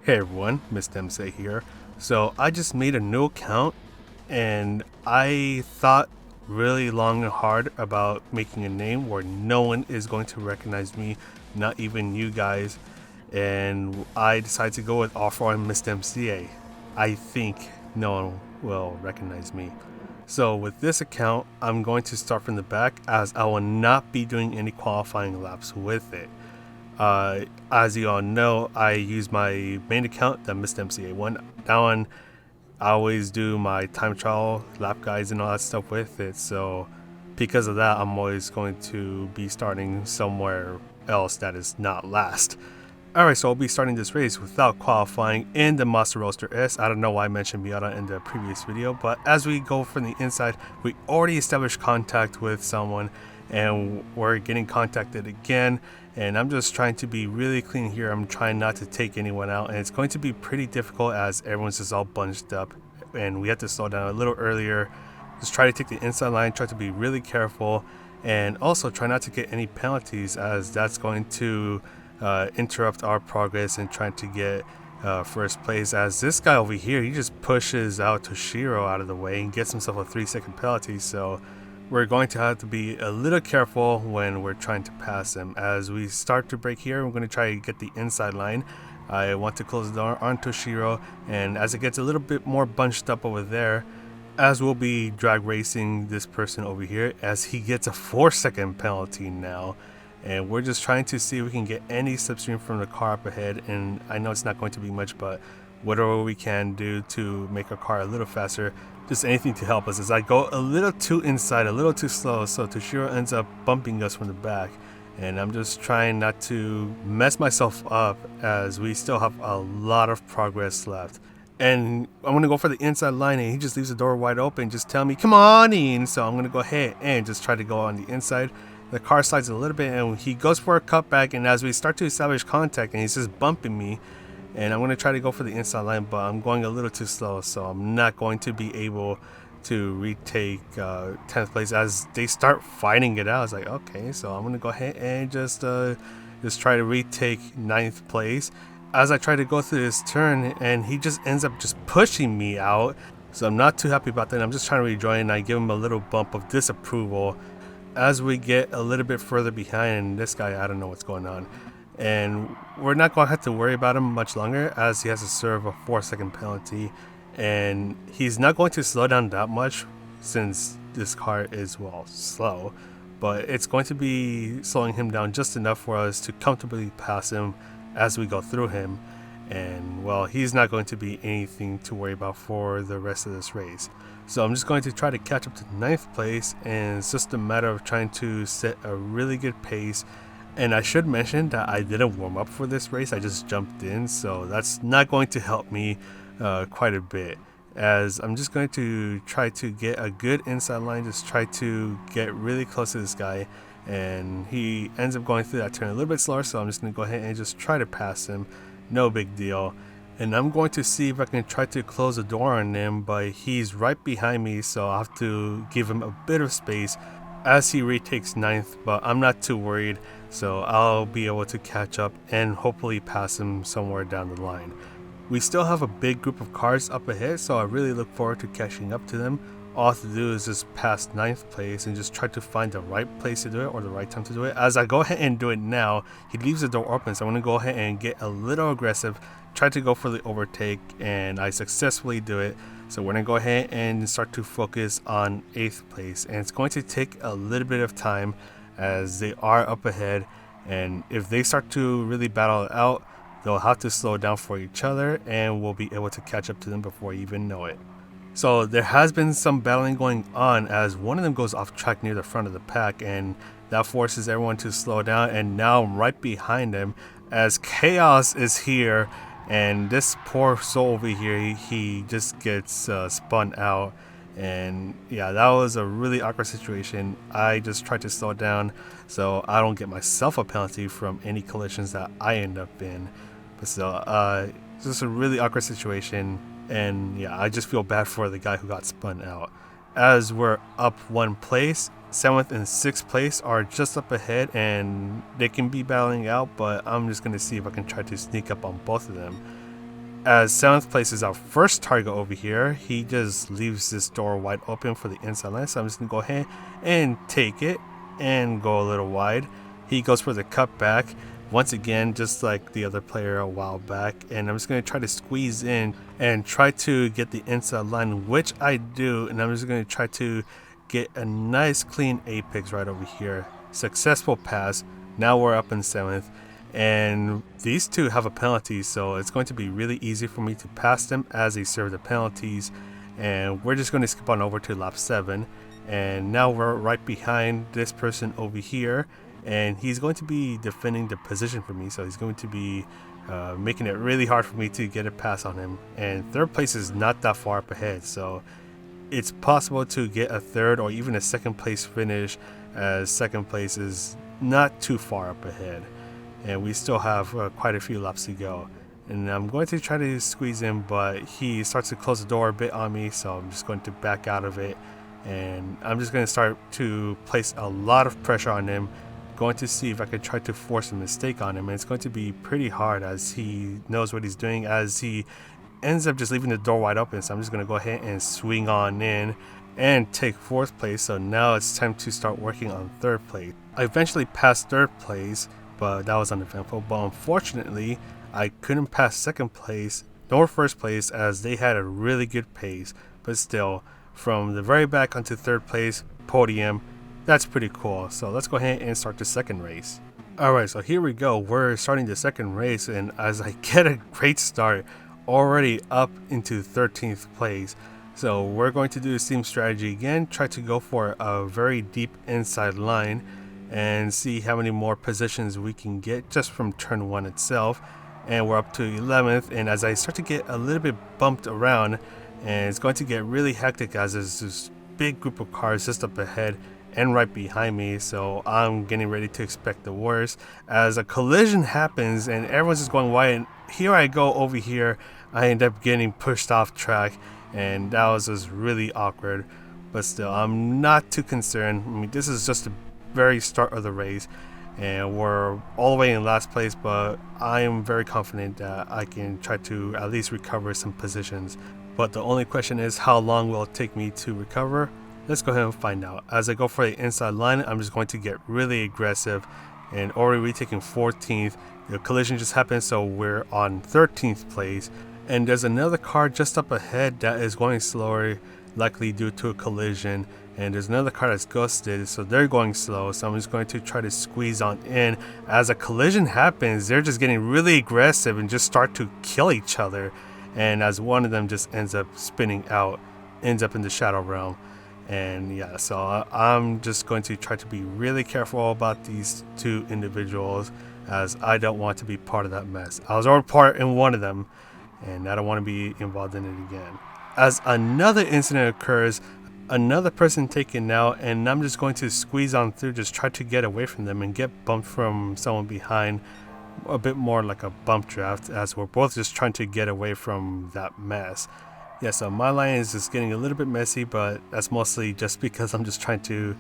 Hey everyone, Mr. MC here. So I just made a new account and I thought really long and hard about making a name where no one is going to recognize me, not even you guys. And I decided to go with Off-Road Mr. MCA. I think no one will recognize me. So with this account, I'm going to start from the back as I will not be doing any qualifying laps with it. As you all know, I use my main account, the Mr. MCA1. That one, I always do my time trial, lap guides, and all that stuff with it. So, because of that, I'm always going to be starting somewhere else that is not last. Alright, so I'll be starting this race without qualifying in the Monster Roadster S. I don't know why I mentioned Miata in the previous video, but as we go from the inside, we already established contact with someone and we're getting contacted again. And I'm just trying to be really clean here. I'm trying not to take anyone out, and it's going to be pretty difficult as everyone's just all bunched up and we have to slow down a little earlier. Just try to take the inside line, try to be really careful, and also try not to get any penalties as that's going to interrupt our progress in trying to get first place. As this guy over here, he just pushes out Toshiro out of the way and gets himself a 3-second penalty. So we're going to have to be a little careful when we're trying to pass him. As we start to break here, we're going to try to get the inside line. I want to close the door on Toshiro, and as it gets a little bit more bunched up over there, as we'll be drag racing this person over here as he gets a 4-second penalty now. And we're just trying to see if we can get any slipstream from the car up ahead, and I know it's not going to be much, but whatever we can do to make our car a little faster, just anything to help us. As I go a little too inside, a little too slow, so Toshiro ends up bumping us from the back, and I'm just trying not to mess myself up as we still have a lot of progress left. And I'm going to go for the inside line, and he just leaves the door wide open, just tell me, come on in. So I'm going to go ahead and just try to go on the inside. The car slides a little bit, and he goes for a cutback, and as we start to establish contact, and he's just bumping me, and I'm going to try to go for the inside line, but I'm going a little too slow, so I'm not going to be able to retake 10th place. As they start fighting it out, I was like, okay, so I'm going to go ahead and just try to retake 9th place. As I try to go through this turn, and he just ends up just pushing me out, so I'm not too happy about that. I'm just trying to rejoin, and I give him a little bump of disapproval. As we get a little bit further behind, and this guy, I don't know what's going on, and we're not going to have to worry about him much longer as he has to serve a 4-second penalty, and he's not going to slow down that much since this car is, well, slow, but it's going to be slowing him down just enough for us to comfortably pass him as we go through him. And well, he's not going to be anything to worry about for the rest of this race. So I'm just going to try to catch up to 9th place, and it's just a matter of trying to set a really good pace. And I should mention that I didn't warm up for this race, I just jumped in, so that's not going to help me quite a bit, as I'm just going to try to get a good inside line, just try to get really close to this guy, and he ends up going through that turn a little bit slower, so I'm just going to go ahead and just try to pass him. No big deal. And I'm going to see if I can try to close the door on him, but he's right behind me, so I'll have to give him a bit of space as he retakes 9th, but I'm not too worried, so I'll be able to catch up and hopefully pass him somewhere down the line. We still have a big group of cars up ahead, so I really look forward to catching up to them. All I have to do is just pass 9th place and just try to find the right place to do it, or the right time to do it. As I go ahead and do it now, he leaves the door open, so I'm going to go ahead and get a little aggressive, try to go for the overtake, and I successfully do it. So we're going to go ahead and start to focus on 8th place, and it's going to take a little bit of time as they are up ahead, and if they start to really battle it out, they'll have to slow down for each other, and we'll be able to catch up to them before you even know it. So there has been some battling going on as one of them goes off track near the front of the pack, and that forces everyone to slow down, and now I'm right behind him as chaos is here, and this poor soul over here, he just gets spun out. And yeah, that was a really awkward situation. I just tried to slow down so I don't get myself a penalty from any collisions that I end up in. But still, it's just a really awkward situation. And yeah, I just feel bad for the guy who got spun out. As we're up 1 place, 7th and 6th place are just up ahead, and they can be battling out, but I'm just going to see if I can try to sneak up on both of them. As 7th place is our first target over here, he just leaves this door wide open for the inside line. So I'm just going to go ahead and take it and go a little wide. He goes for the cutback. Once again, just like the other player a while back. And I'm just going to try to squeeze in and try to get the inside line, which I do. And I'm just going to try to get a nice clean apex right over here. Successful pass. Now we're up in 7th. And these two have a penalty, so it's going to be really easy for me to pass them as they serve the penalties. And we're just going to skip on over to lap 7. And now we're right behind this person over here. And he's going to be defending the position for me, so he's going to be making it really hard for me to get a pass on him. And 3rd place is not that far up ahead, so it's possible to get a 3rd or even a 2nd place finish, as 2nd place is not too far up ahead. And we still have quite a few laps to go. And I'm going to try to squeeze in, but he starts to close the door a bit on me, so I'm just going to back out of it. And I'm just going to start to place a lot of pressure on him, going to see if I could try to force a mistake on him. And it's going to be pretty hard as he knows what he's doing, as he ends up just leaving the door wide open. So I'm just going to go ahead and swing on in and take 4th place. So now it's time to start working on 3rd place. I eventually passed 3rd place, but that was uneventful. But unfortunately, I couldn't pass 2nd place nor 1st place, as they had a really good pace. But still, from the very back onto 3rd place podium, that's pretty cool. So let's go ahead and start the 2nd race. Alright, so here we go. We're starting the 2nd race, and as I get a great start, already up into 13th place. So we're going to do the same strategy again, try to go for a very deep inside line and see how many more positions we can get just from turn 1 itself. And we're up to 11th, and as I start to get a little bit bumped around, and it's going to get really hectic as there's this big group of cars just up ahead and right behind me. So I'm getting ready to expect the worst as a collision happens and everyone's just going wide, and here I go over here. I end up getting pushed off track, and that was just really awkward. But still, I'm not too concerned. I mean, this is just the very start of the race, and we're all the way in last place, but I am very confident that I can try to at least recover some positions. But the only question is, how long will it take me to recover? Let's go ahead and find out. As I go for the inside line, I'm just going to get really aggressive, and already retaking 14th. The collision just happened, so we're on 13th place, and there's another car just up ahead that is going slower, likely due to a collision. And there's another car that's ghosted, so they're going slow. So I'm just going to try to squeeze on in. As a collision happens, they're just getting really aggressive and just start to kill each other. And as one of them just ends up spinning out, ends up in the shadow realm. And yeah, so I'm just going to try to be really careful about these two individuals, as I don't want to be part of that mess. I was already part in one of them, and I don't want to be involved in it again. As another incident occurs, another person taken out, and I'm just going to squeeze on through, just try to get away from them and get bumped from someone behind, a bit more like a bump draft, as we're both just trying to get away from that mess. Yeah, so my line is just getting a little bit messy, but that's mostly just because I'm just trying to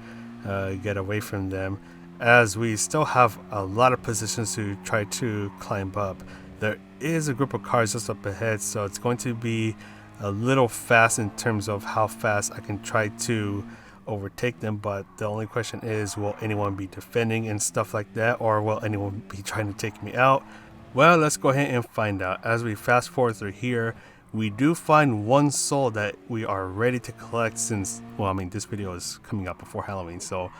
get away from them, as we still have a lot of positions to try to climb up. There is a group of cars just up ahead, so it's going to be a little fast in terms of how fast I can try to overtake them. But the only question is, will anyone be defending and stuff like that, or will anyone be trying to take me out? Well, let's go ahead and find out. As we fast forward through here, we do find one soul that we are ready to collect, since, well, I mean, this video is coming out before Halloween, so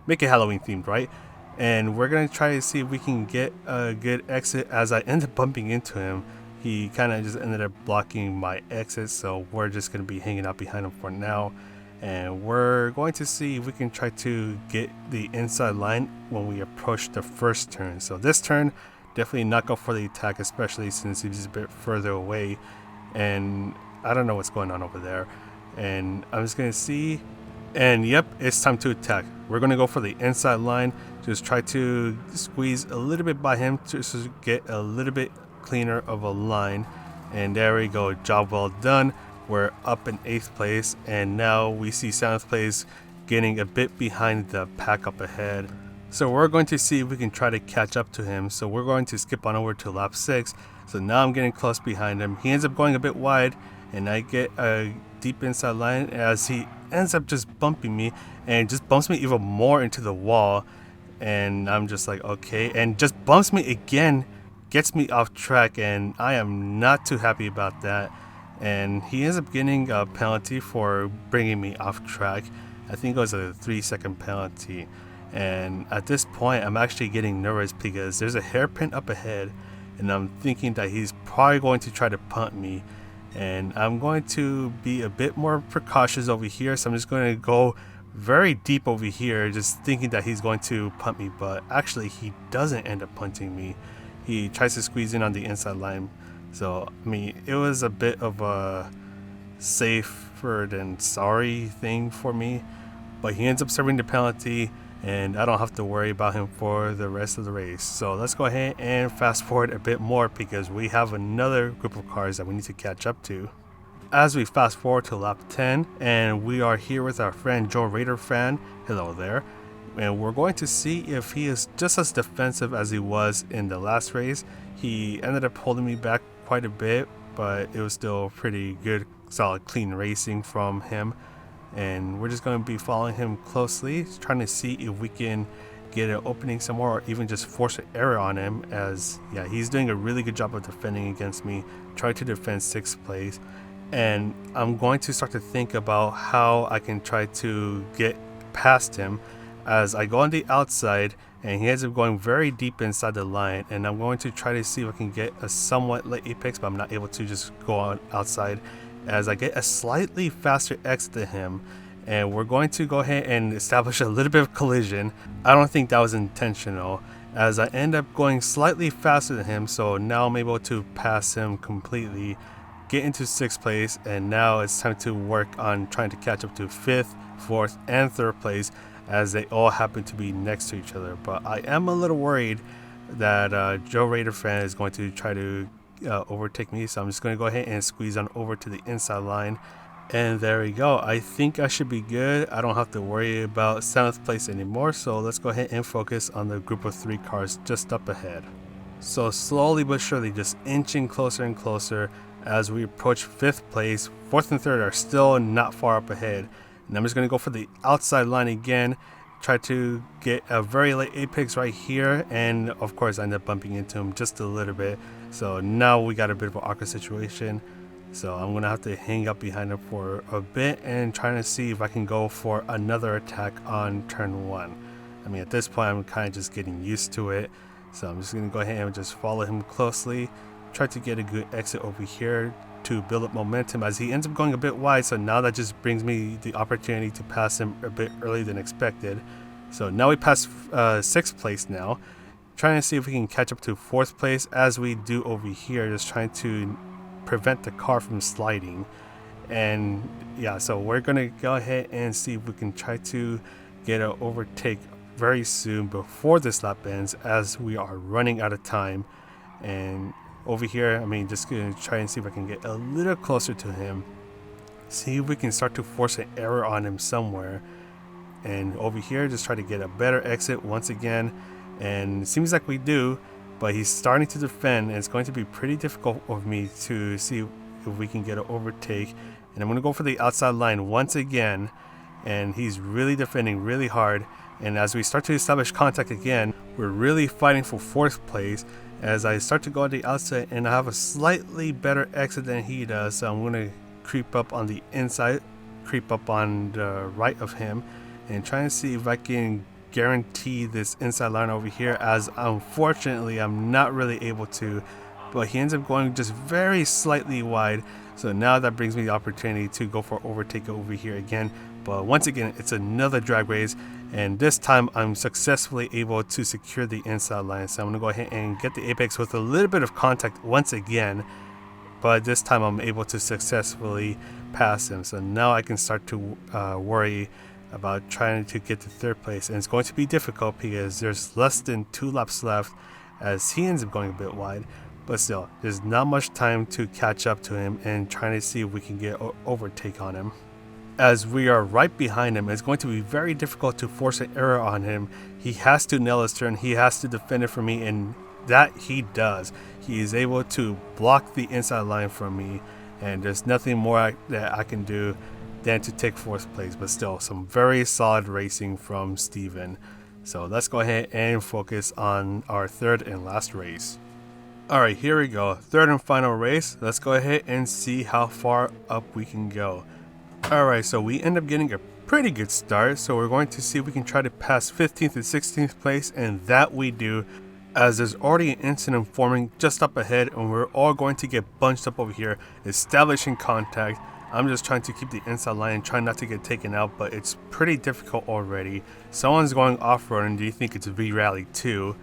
make it Halloween themed, right? And we're gonna try to see if we can get a good exit. As I end up bumping into him, he kind of just ended up blocking my exit, so we're just going to be hanging out behind him for now. And we're going to see if we can try to get the inside line when we approach the first turn. So this turn, definitely not go for the attack, especially since he's a bit further away. And I don't know what's going on over there. And I'm just going to see. And yep, it's time to attack. We're going to go for the inside line. Just try to squeeze a little bit by him to get a little bit cleaner of a line. And there we go, job well done. We're up in 8th place, and now we see 7th place getting a bit behind the pack up ahead. So we're going to see if we can try to catch up to him. So we're going to skip on over to lap 6. So now I'm getting close behind him. He ends up going a bit wide, and I get a deep inside line as he ends up just bumping me and just bumps me even more into the wall. And I'm just like, okay, and just bumps me again, gets me off track, and I am not too happy about that. And he ends up getting a penalty for bringing me off track. I think it was a 3-second penalty. And at this point, I'm actually getting nervous because there's a hairpin up ahead, and I'm thinking that he's probably going to try to punt me. And I'm going to be a bit more precautious over here, so I'm just going to go very deep over here, just thinking that he's going to punt me, but actually he doesn't end up punting me. He tries to squeeze in on the inside line. So, I mean, it was a bit of a safer than sorry thing for me, but he ends up serving the penalty, and I don't have to worry about him for the rest of the race. So let's go ahead and fast forward a bit more because we have another group of cars that we need to catch up to. As we fast forward to lap 10, and we are here with our friend Joe Raider fan. Hello there. And we're going to see if he is just as defensive as he was in the last race. He ended up holding me back quite a bit, but it was still pretty good, solid, clean racing from him. And we're just going to be following him closely, trying to see if we can get an opening somewhere or even just force an error on him, as yeah, he's doing a really good job of defending against me, trying to defend 6th place. And I'm going to start to think about how I can try to get past him as I go on the outside, and he ends up going very deep inside the line, and I'm going to try to see if I can get a somewhat late apex, but I'm not able to just go on outside as I get a slightly faster exit to him, and we're going to go ahead and establish a little bit of collision. I don't think that was intentional, as I end up going slightly faster than him, so now I'm able to pass him completely, get into 6th place, and now it's time to work on trying to catch up to 5th, 4th, and 3rd place, as they all happen to be next to each other. But I am a little worried that Joe Raider fan is going to try to overtake me, so I'm just going to go ahead and squeeze on over to the inside line, and there we go. I think I should be good. I don't have to worry about 7th place anymore, so let's go ahead and focus on the group of 3 cars just up ahead. So slowly but surely, just inching closer and closer as we approach 5th place. 4th and 3rd are still not far up ahead, and I'm just going to go for the outside line again, try to get a very late apex right here, and of course I end up bumping into him just a little bit. So now we got a bit of an awkward situation, so I'm gonna have to hang up behind him for a bit and trying to see if I can go for another attack on turn 1. I mean, at this point I'm kind of just getting used to it, so I'm just gonna go ahead and just follow him closely, try to get a good exit over here to build up momentum as he ends up going a bit wide. So now that just brings me the opportunity to pass him a bit earlier than expected. So now we pass 6th place now, trying to see if we can catch up to 4th place as we do over here, just trying to prevent the car from sliding. And yeah, so we're gonna go ahead and see if we can try to get an overtake very soon before this lap ends, as we are running out of time. And over here, I mean, just gonna try and see if I can get a little closer to him, see if we can start to force an error on him somewhere. And over here, just try to get a better exit once again, and it seems like we do, but he's starting to defend, and it's going to be pretty difficult for me to see if we can get an overtake. And I'm going to go for the outside line once again, and he's really defending really hard. And as we start to establish contact again, we're really fighting for 4th place as I start to go on the outside, and I have a slightly better exit than he does. So I'm going to creep up on the inside, creep up on the right of him, and try and see if I can guarantee this inside line over here, as unfortunately I'm not really able to, but he ends up going just very slightly wide. So now that brings me the opportunity to go for overtake over here again, but once again it's another drag race, and this time I'm successfully able to secure the inside line. So I'm going to go ahead and get the apex with a little bit of contact once again, but this time I'm able to successfully pass him. So now I can start to worry about trying to get to 3rd place, and it's going to be difficult because there's less than 2 laps left as he ends up going a bit wide. But still, there's not much time to catch up to him and trying to see if we can get overtake on him. As we are right behind him, it's going to be very difficult to force an error on him He has to nail his turn. He has to defend it for me, and that he does. He is able to block the inside line from me, and there's nothing more that I can do than to take 4th place. But still, some very solid racing from Steven. So let's go ahead and focus on our 3rd and last race. Alright, here we go. 3rd and final race. Let's go ahead and see how far up we can go. Alright, so we end up getting a pretty good start. So we're going to see if we can try to pass 15th and 16th place, and that we do, as there's already an incident forming just up ahead, and we're all going to get bunched up over here, establishing contact. I'm just trying to keep the inside line and try not to get taken out, but it's pretty difficult already. Someone's going off-road, and do you think it's V-Rally 2?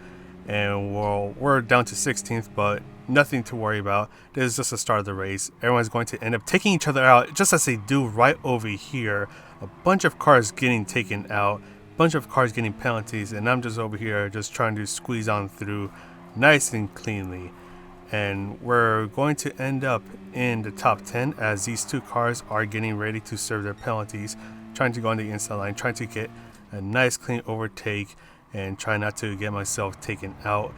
And well, we're down to 16th, but nothing to worry about. This is just the start of the race. Everyone's going to end up taking each other out, just as they do right over here. A bunch of cars getting taken out, a bunch of cars getting penalties, and I'm just over here just trying to squeeze on through nice and cleanly. And we're going to end up in the top 10 as these 2 cars are getting ready to serve their penalties, trying to go on the inside line, trying to get a nice clean overtake and try not to get myself taken out.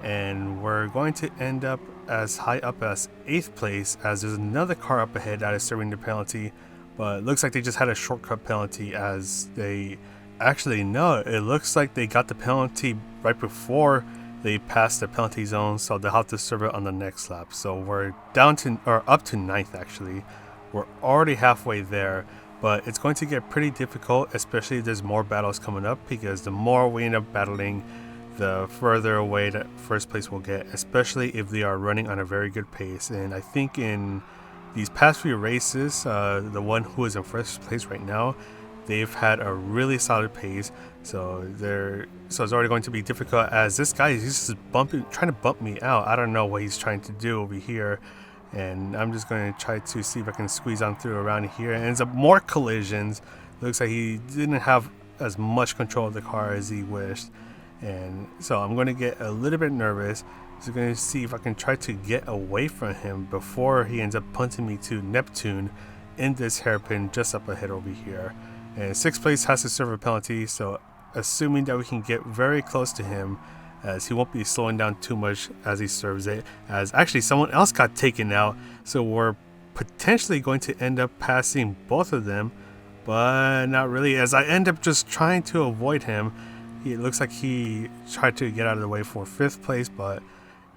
And we're going to end up as high up as 8th place, as there's another car up ahead that is serving the penalty, but it looks like they just had a shortcut penalty, as they actually, no, it looks like they got the penalty right before they passed the penalty zone, so they'll have to serve it on the next lap. So we're down to, or up to 9th actually. We're already halfway there, but it's going to get pretty difficult, especially if there's more battles coming up, because the more we end up battling, the further away that 1st place will get, especially if they are running on a very good pace. And I think in these past few races, the one who is in 1st place right now, they've had a really solid pace, so it's already going to be difficult, as this guy is just trying to bump me out. I don't know what he's trying to do over here, and I'm just going to try to see if I can squeeze on through around here. And ends up more collisions. Looks like he didn't have as much control of the car as he wished, and so I'm going to get a little bit nervous. So I'm going to see if I can try to get away from him before he ends up punting me to Neptune in this hairpin just up ahead over here. And 6th place has to serve a penalty, so assuming that we can get very close to him, as he won't be slowing down too much as he serves it, as actually someone else got taken out, so we're potentially going to end up passing both of them, but not really, as I end up just trying to avoid him. It looks like he tried to get out of the way for 5th place, but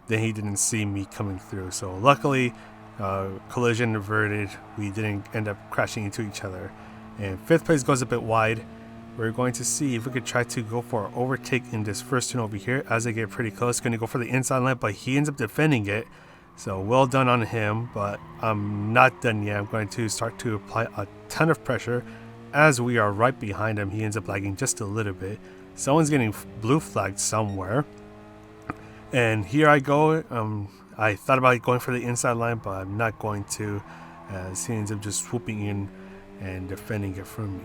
then he didn't see me coming through, so luckily collision averted. We didn't end up crashing into each other. And 5th place goes a bit wide. We're going to see if we could try to go for an overtake in this first turn over here as they get pretty close. Going to go for the inside line, but he ends up defending it. So well done on him, but I'm not done yet. I'm going to start to apply a ton of pressure as we are right behind him. He ends up lagging just a little bit. Someone's getting blue flagged somewhere. And here I go. I thought about going for the inside line, but I'm not going to, as he ends up just swooping in and defending it from me.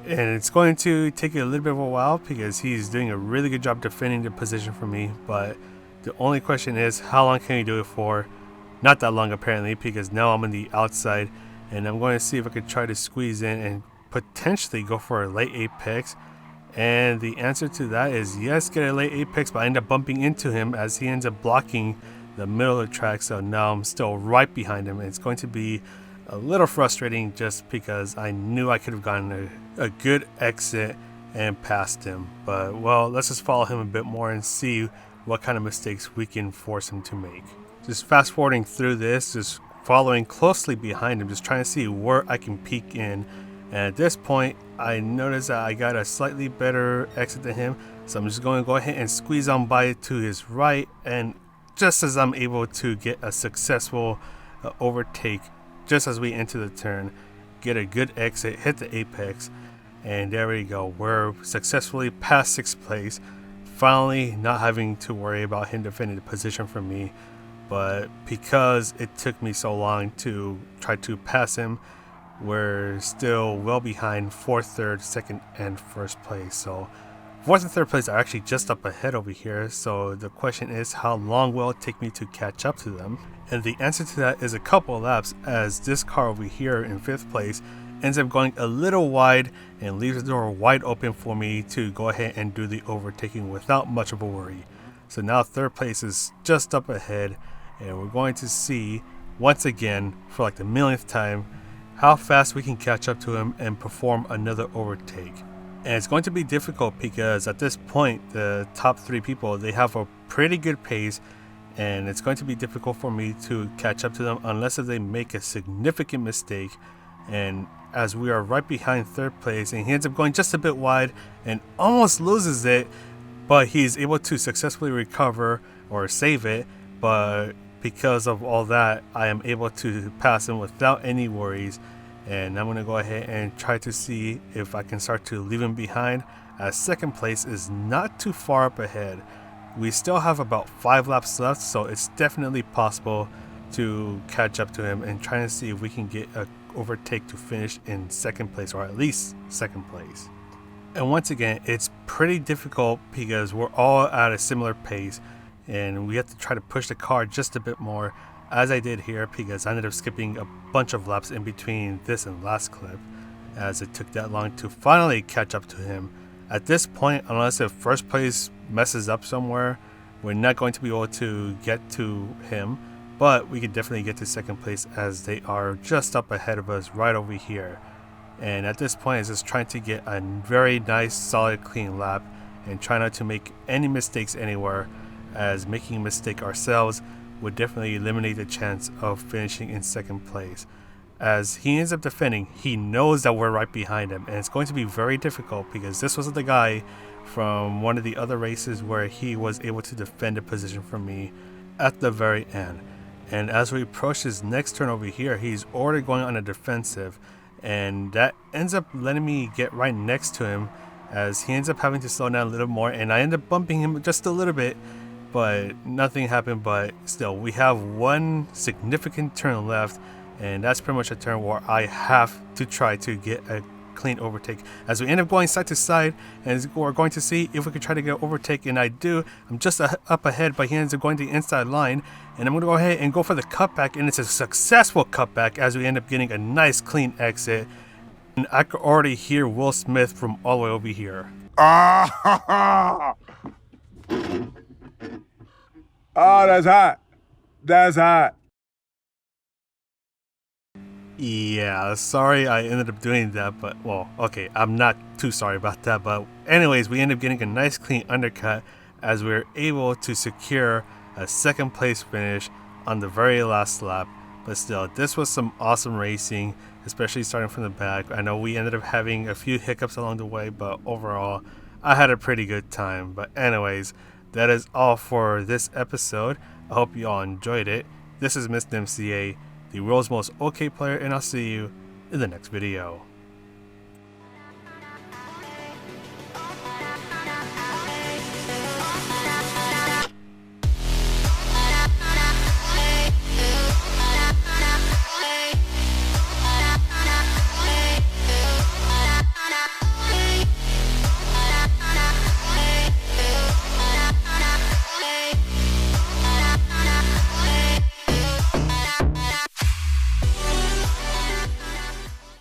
And it's going to take a little bit of a while because he's doing a really good job defending the position for me, but the only question is, how long can he do it for? Not that long apparently, because now I'm on the outside, and I'm going to see if I could try to squeeze in and potentially go for a late apex. And the answer to that is yes, get a late apex, but I end up bumping into him as he ends up blocking the middle of the track. So now I'm still right behind him, and it's going to be a little frustrating just because I knew I could have gotten a good exit and passed him. But well, let's just follow him a bit more and see what kind of mistakes we can force him to make. Just fast forwarding through this, just following closely behind him, just trying to see where I can peek in. And at this point, I noticed that I got a slightly better exit than him, so I'm just going to go ahead and squeeze on by to his right. And just as I'm able to get a successful overtake, just as we enter the turn, get a good exit, hit the apex, and there we go. We're successfully past 6th place, finally not having to worry about him defending the position for me. But because it took me so long to try to pass him, we're still well behind 4th, 3rd, 2nd, and 1st place. So 4th and 3rd place are actually just up ahead over here. So the question is, how long will it take me to catch up to them? And the answer to that is a couple of laps, as this car over here in 5th place ends up going a little wide and leaves the door wide open for me to go ahead and do the overtaking without much of a worry. So now third place is just up ahead, and we're going to see once again for like the millionth time how fast we can catch up to him and perform another overtake. And it's going to be difficult because at this point the top 3 people, they have a pretty good pace, and it's going to be difficult for me to catch up to them unless if they make a significant mistake. And as we are right behind third place, and he ends up going just a bit wide and almost loses it, but he's able to successfully recover or save it. But because of all that, I am able to pass him without any worries, and I'm going to go ahead and try to see if I can start to leave him behind, as second place is not too far up ahead. We still have about 5 laps left, so it's definitely possible to catch up to him and trying to see if we can get an overtake to finish in second place, or at least second place. And once again, it's pretty difficult because we're all at a similar pace, and we have to try to push the car just a bit more, as I did here, because I ended up skipping a bunch of laps in between this and last clip, as it took that long to finally catch up to him. At this point, unless if first place messes up somewhere, we're not going to be able to get to him, but we could definitely get to second place as they are just up ahead of us right over here. And at this point, it's just trying to get a very nice, solid, clean lap and try not to make any mistakes anywhere, as making a mistake ourselves would definitely eliminate the chance of finishing in second place. As he ends up defending, he knows that we're right behind him, and it's going to be very difficult because this was the guy from one of the other races where he was able to defend a position from me at the very end. And as we approach his next turn over here, he's already going on a defensive, and that ends up letting me get right next to him, as he ends up having to slow down a little more, and I end up bumping him just a little bit, but nothing happened. But still, we have one significant turn left, and that's pretty much a turn where I have to try to get a clean overtake, as we end up going side to side, and we're going to see if we can try to get an overtake. And I do. I'm just up ahead, but he ends up going to the inside line, and I'm going to go ahead and go for the cutback, and it's a successful cutback as we end up getting a nice clean exit. And I could already hear Will Smith from all the way over here. Oh, that's hot. That's hot. Yeah, sorry I ended up doing that, but well, okay, I'm not too sorry about that. But anyways, we end up getting a nice clean undercut as we were able to secure a second place finish on the very last lap. But still, this was some awesome racing, especially starting from the back. I know we ended up having a few hiccups along the way, but overall, I had a pretty good time. But anyways, that is all for this episode. I hope you all enjoyed it. This is Mr. MCA, the world's most okay player, and I'll see you in the next video.